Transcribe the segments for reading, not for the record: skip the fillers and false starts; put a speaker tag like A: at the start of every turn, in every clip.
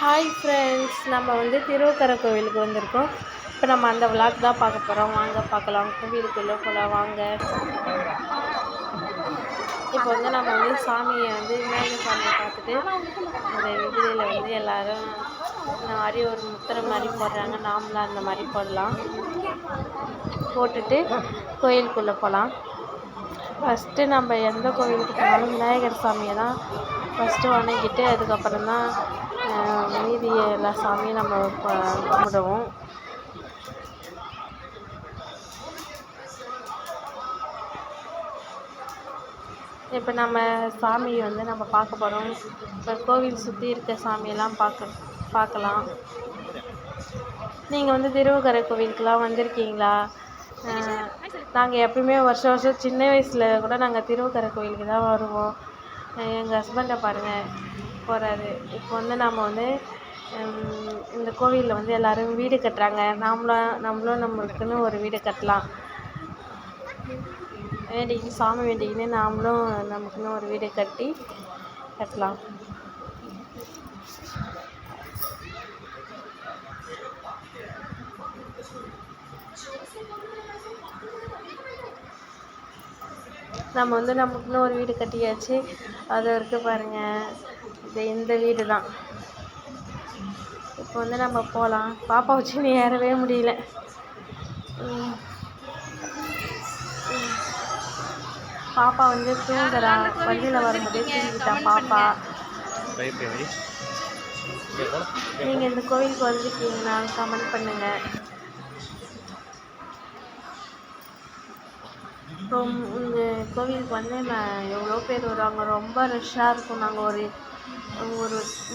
A: Hi friends, நம்ம திருவக்கரை கோவிலுக்கு வந்திருக்கோம். இப்போ நம்ம அந்த விளாக் தான் பார்க்க போகிறோம். வாங்க பார்க்கலாம். கோவிலுக்குள்ளே போகலாம் வாங்க. இப்போ நம்ம சாமியை விநாயகர் சாமியை பார்த்துட்டு இந்த விபூதியில் எல்லோரும் இந்த மாதிரி ஒரு முத்திரை மாதிரி போடுறாங்க. நாமளும் அந்த மாதிரி போடலாம். போட்டுட்டு கோயிலுக்குள்ளே போகலாம். ஃபஸ்ட்டு நம்ம எந்த கோவிலுக்கு போனாலும் விநாயகர் சாமியை தான் ஃபஸ்ட்டு வணங்கிட்டு அதுக்கப்புறம் தான் மீதி எல்லா சாமியும் நம்ம கும்பிடுவோம். இப்போ நம்ம சாமியை நம்ம பார்க்க போகிறோம். இப்போ கோவில் சுற்றி இருக்க சாமியெல்லாம் பார்க்கலாம். நீங்கள் திருவக்கரை கோவிலுக்கெலாம் வந்திருக்கீங்களா? நாங்கள் எப்பவுமே வருஷம் சின்ன வயசில் கூட நாங்கள் திருவக்கரை கோவிலுக்கு தான் வருவோம். எங்கள் ஹஸ்பண்டை பாருங்கள் போகிறாரு. இப்போ நம்ம இந்த கோவிலில் எல்லோரும் வீடு கட்டுறாங்க. நம்மளும் நம்மளுக்குன்னு ஒரு வீடு கட்டலாம். சாமி வேண்டிக்கின்னு நாமளும் நமக்குன்னு ஒரு வீடு கட்டலாம். நம்ம நமக்குன்னு ஒரு வீடு கட்டியாச்சு. அது வரைக்கும் பாருங்கள், இந்த வீடு தான். இப்போ நம்ம போகலாம். பாப்பா வச்சு ஏறவே முடியல. பாப்பா தூங்குறா. வண்டியில் வரும்போதே தூங்கிட்டான் பாப்பா. நீங்கள் இந்த கோவிலுக்கு வந்திருக்கீங்கன்னா கமெண்ட் பண்ணுங்கள். இந்த கோவிலுக்கு எவ்வளோ பேர் வருவாங்க. ரொம்ப ரஷ்ஷாக இருக்கும். நாங்கள் ஒரு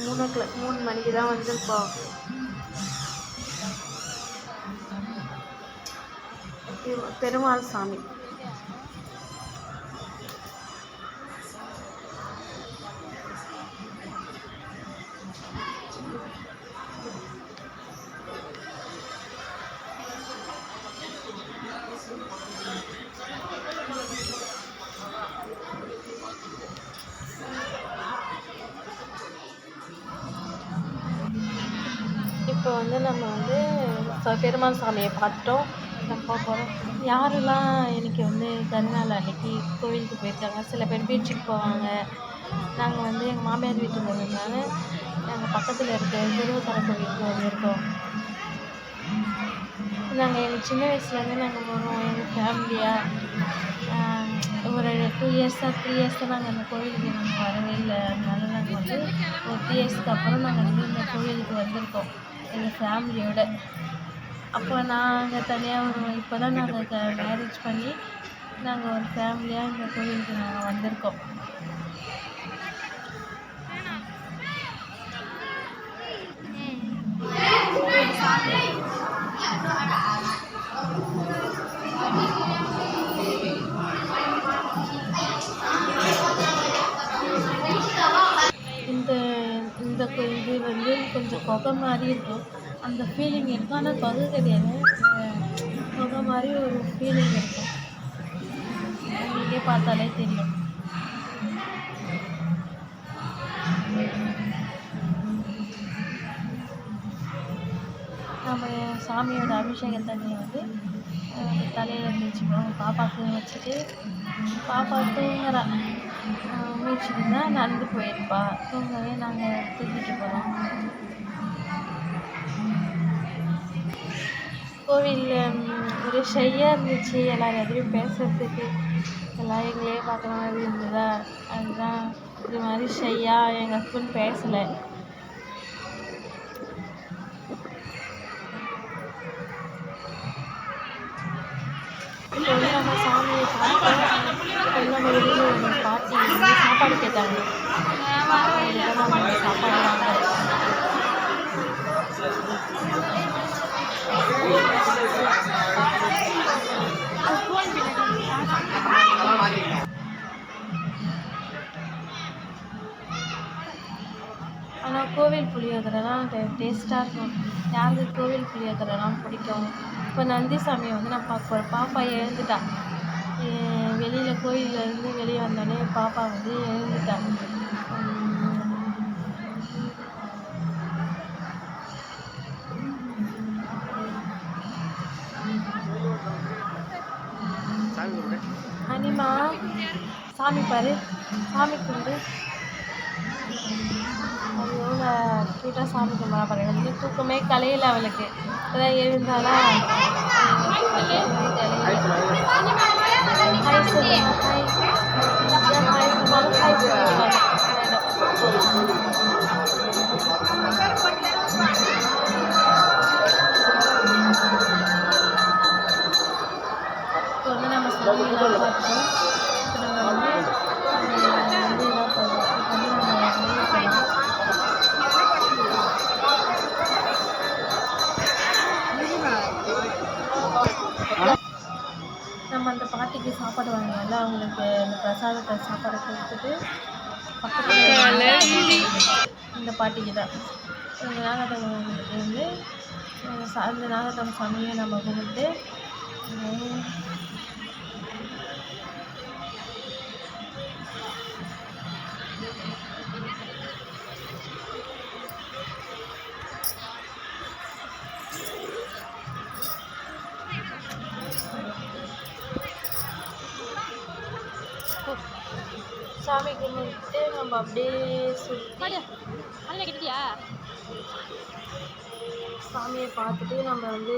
A: 3 மணிக்கு தான் வந்திருக்கோம். பெருமாள் சாமி. இப்போ நம்ம பெருமாள் சாமியை பார்த்துட்டோம். நம்ம போகிறோம். யாரெல்லாம் எனக்கு கருநாள் அன்னைக்கு கோவிலுக்கு போயிருக்காங்க. சில பேர் பீச்சுக்கு போவாங்க. நாங்கள் எங்கள் மாமியார் வீட்டுக்கு வந்ததுனால நாங்கள் பக்கத்தில் இருக்க திருவக்கரை கோவிலுக்கு வந்திருக்கோம். நாங்கள் எங்கள் சின்ன வயசுலேருந்து நாங்கள் போகிறோம். எங்கள் ஃபேமிலியாக ஒரு 2 இயர்ஸாக 3 இயர்ஸாக நாங்கள் அந்த கோவிலுக்கு நாங்கள் வரவே இல்லை. அதனால நாங்கள் ஒரு 3 இயர்ஸ்க்கு அப்புறம் நாங்கள் இந்த கோவிலுக்கு வந்திருக்கோம் எங்கள் ஃபேமிலியோட. அப்போ நாங்கள் தனியாக வருவோம். இப்போ தான் நாங்கள் மேரேஜ் பண்ணி நாங்கள் ஒரு ஃபேமிலியாக இந்த கோவிலுக்கு நாங்கள் வந்திருக்கோம். இது கொஞ்சம் புகை மாதிரி இருக்கும். அந்த ஃபீலிங் இருக்கும். ஆனால் புகை கிடையாது, புகை மாதிரி ஒரு ஃபீலிங் இருக்கும். உங்களுக்கே பார்த்தாலே தெரியும். நம்ம சாமியோட அபிஷேக தண்ணியை தலையில் தேய்ச்சிப்போம். பாப்பாவுக்கு வச்சுட்டு பாப்பா தூங்குறா. மூச்சுன்னா நடந்து போயிருப்பா. தூங்கவே நாங்கள் தூக்கிட்டு போகிறோம். கோவிலில் ஒரு ஷையாக இருந்துச்சு. எல்லோரும் எதுவும் பேசுகிறதுக்கு எல்லாம் எங்களே பார்க்குற மாதிரி இருந்ததா. அதுதான் இது மாதிரி ஷையாக எங்கள் ஹஸ்பண்ட் பேசலை. இப்போ நம்ம சாமியை பார்த்தோம். நம்ம வெளியில் ஒரு பாட்டி சாப்பாடு கேட்டாங்க. நம்ம சாப்பாடு வாங்க. ஆனால் கோவில் புளியோதரைலாம் டேஸ்ட்டாக இருக்கும். யாருக்கு கோவில் புளியோதரைலாம் பிடிக்கும்? இப்போ நந்தி சாமியை நான் பார்க்க போகிறேன். பாப்பா எழுந்துட்டா. வெளியில் கோயிலேருந்து வெளியே வந்தோடனே பாப்பா எழுந்துட்டா. சாமி பாரு, சாமி கும்பிடு. அது எவ்வளோ க்யூட்டாக சாமி கும்பிட்றா பாரு. வந்து தூக்கமே கலையில அவளுக்கு. இப்போதான் எழுந்தாளா, தூக்கமே கலையில. ஹாய் சொல்லுங்க, ஹாய். ஹாய் சொன்னாலும் ஹாய் சொல்லுவாங்க. இப்போ வந்து நம்ம சாமியெல்லாம் பார்த்தோம். இப்போ நம்ம வந்து வந்து என்ன பண்ணுறோம், இப்போ வந்து நம்ம வெளியே போகலாம். நம்ம அந்த பாட்டிக்கு சாப்பாடு வாங்கினோம்ல, அவங்களுக்கு அந்த பிரசாதத்தை சாப்பாடை கொடுத்துட்டு பக்கத்தில் இந்த பாட்டிக்கு தான் இந்த நாகத்தம்மனுக்கு வந்து அந்த நாகத்தம்மன் சாமியை நம்ம கும்பிட்டு சாமி கும்பிட்டு நம்ம அப்படியே சுற்றி சாமியை பார்த்துட்டு நம்ம வந்து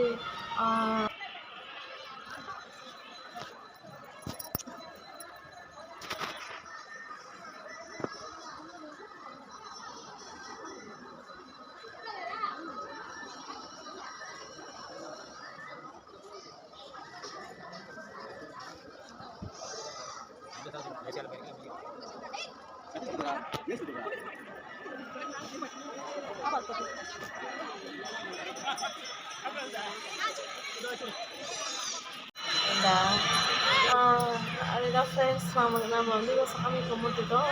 A: அதுதான் ஃப்ரெண்ட்ஸ், நம்ம வந்து சாமி கும்பிட்டுட்டோம்,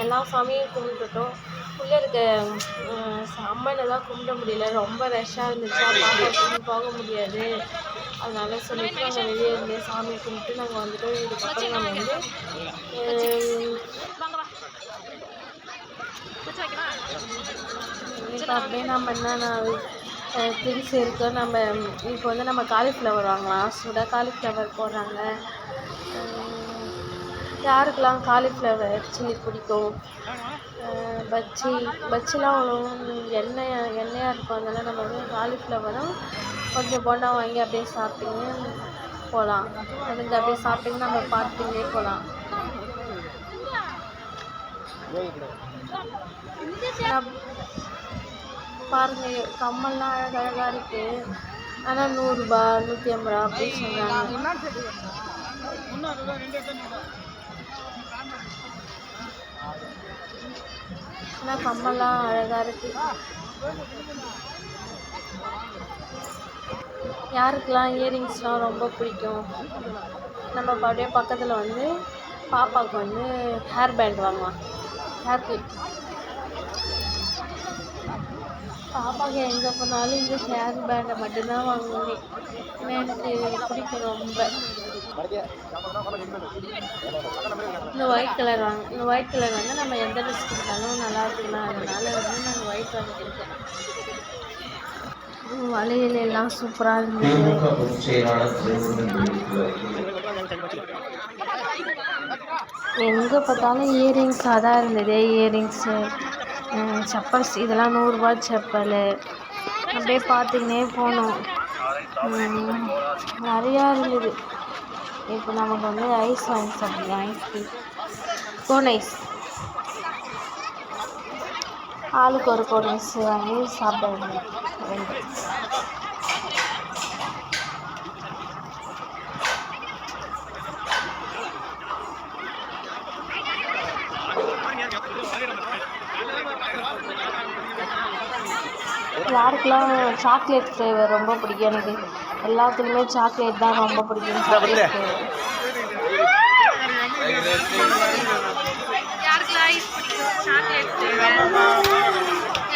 A: எல்லா சாமியும் கும்பிட்டுட்டோம். உள்ளே இருக்க அம்மனை தான் கும்பிட முடியல, ரொம்ப ரஷ்ஷாக இருந்துச்சு, பார்க்க போக முடியாது. அதனால சொல்லிட்டு நாங்கள் வெளியே இருந்தே சாமி கும்பிட்டு நாங்கள் வந்துட்டோம். இதுக்கப்புறம் நம்ம வந்து இப்போ அப்படியே நம்ம என்னென்ன திங்ஸ் இருக்குது, நம்ம இப்போ வந்து நம்ம காலிஃப்ளவர் வாங்கலாம். சுட காலிஃப்ளவர் போடுறாங்க. யாருக்கெல்லாம் காலிஃப்ளவர் சில்லி பிடிக்கும், பஜ்ஜிலாம் அவ்வளோ எண்ணெயாக இருக்கும். அதனால் நம்ம வந்து காலிஃப்ளவரும் கொஞ்சம் போண்டா வாங்கி அப்படியே சாப்பிட்டீங்க போகலாம். அதுங்க அப்படியே சாப்பிட்டீங்க நம்ம பார்த்துட்டே போகலாம். பாருங்கள், கம்மல்லாம் அழகழகாக இருக்குது. ஆனால் 100 ரூபா 150 ரூபா அப்படி சொன்னாங்க. ஆனால் கம்மல்லாம் அழகாக இருக்குது. யாருக்கெல்லாம் இயரிங்ஸ்லாம் ரொம்ப பிடிக்கும், நம்ம அப்படியே பக்கத்தில் வந்து பாப்பாவுக்கு வந்து ஹேர் பேண்ட் வாங்கலாம், ஹேர் கிளிப். பாப்பாவுக்கு எங்கே போனாலும் இந்த ஹேர் பேண்டை மட்டும்தான் வாங்குவேன். எனக்கு பிடிக்கும் ரொம்ப. இந்த ஒயிட் கலர் இந்த ஒயிட் கலர் வந்து நம்ம எந்த ட்ரெஸ் கொடுத்தாலும் நல்லா இருக்கலாம். அதனால் வந்து நாங்கள் ஒயிட் வாங்கியிருக்கேன். வளையல் எல்லாம் சூப்பராக இருந்தது. எங்கே பார்த்தாலும் இயரிங்ஸாக தான் இருந்தது. இயரிங்ஸு, செப்பல்ஸ், இதெல்லாம் 100 ரூபா செப்பல். அப்படியே பார்த்துக்கினே போனோம். நிறையா இருந்தது. இப்போ நமக்கு வந்து ஐஸ் வாங்கி சாப்பிடலாம். ஐஸ்கிரீம், கோன் ஐஸ், ஆளுக்கு ஒரு கோன் ஐஸ் வாங்கி சாப்பிட வேண்டும். யாருக்கெல்லாம் சாக்லேட் ஃப்ளேவர் ரொம்ப பிடிக்கும், எனக்கு எல்லாத்துலேயுமே சாக்லேட் தான் ரொம்ப பிடிக்கும். சாக்லேட் ஃப்ளேவர்
B: யாருக்கெல்லாம் ஐஸ் பிடிக்கும், சாக்லேட் ஃப்ளேவர்.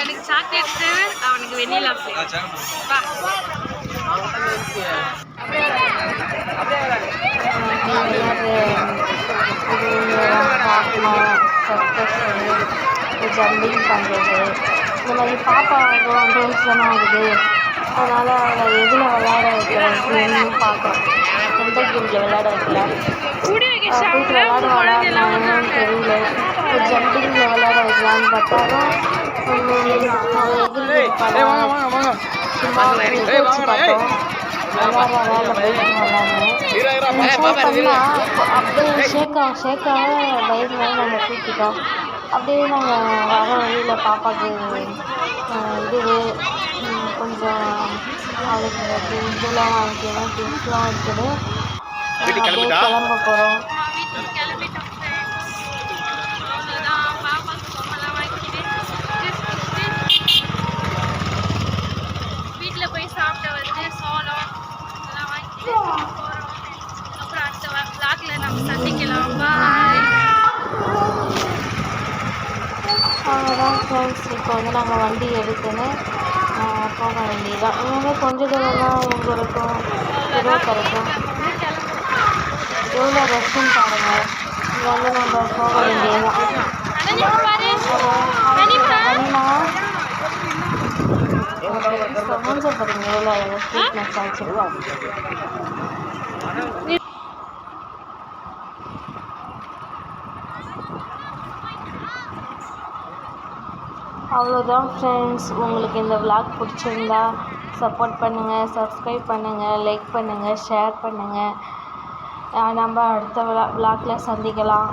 B: எனக்கு சாக்லேட் ஃப்ளேவர், அவனுக்கு வெண்ணிலா ஃப்ளேவர்.
A: ஜம்பிங் பண்ணுறது, இந்த மாதிரி பாப்பா வந்து 1 வயசு தானே ஆகுது. அதனால் அவளை எதில் விளையாட வைக்கிறதுன்னு பார்க்குறோம். சென்டர் கேமில் விளையாட வைக்கலாம்.
B: வீடியோ
A: போயிட்டு விளையாடுவாடா என்னன்னு தெரியல. ஒரு ஜம்பிங்கில் விளையாட வைக்கலான்னு பார்த்தாலும் சும்மா வச்சு பார்த்தோம். வேலை போயிட்டு பண்ணால் அப்படியே ஷேக்காக பயந்து நாங்கள் தூக்கிட்டோம். அப்படியே நாங்கள் வர வழியில் பாப்பாவுக்கு இது கொஞ்சம் அவளுக்கு இதெல்லாம் வாங்கிக்கணும், திங்ஸ்லாம் இருக்குது. அப்படியே கிளம்ப போகிறோம்.
B: வீட்டில் போய் சாப்பிட்ட வந்து சோளம் இதெல்லாம் வாங்கிட்டு போகிறோம். அப்புறம் அடுத்த vlogல நம்ம சந்திக்கலாம். பாய்.
A: அவ்வளோதான் ஃப்ரெண்ட்ஸ். இப்போ வந்து நாங்கள் வண்டி எடுத்துன்னு போக வேண்டியதுதான். இனிமேல் கொஞ்சம் தூரம் தான் எங்கே இருக்கும், இருக்கும். எவ்வளோ ரெஸ்ட்னு பாருங்கள். இங்கே வந்து நம்ம போக வேண்டியதுதான். மூஞ்ச பாருங்க எவ்வளோ ஸ்வீட்னஸ் ஆச்சு. அவ்வளோதான் ஃப்ரெண்ட்ஸ். உங்களுக்கு இந்த விளாக் பிடிச்சிருந்தா சப்போர்ட் பண்ணுங்கள், சப்ஸ்கிரைப் பண்ணுங்கள், லைக் பண்ணுங்கள், ஷேர் பண்ணுங்கள். நம்ம அடுத்த விளாக்கில் சந்திக்கலாம்.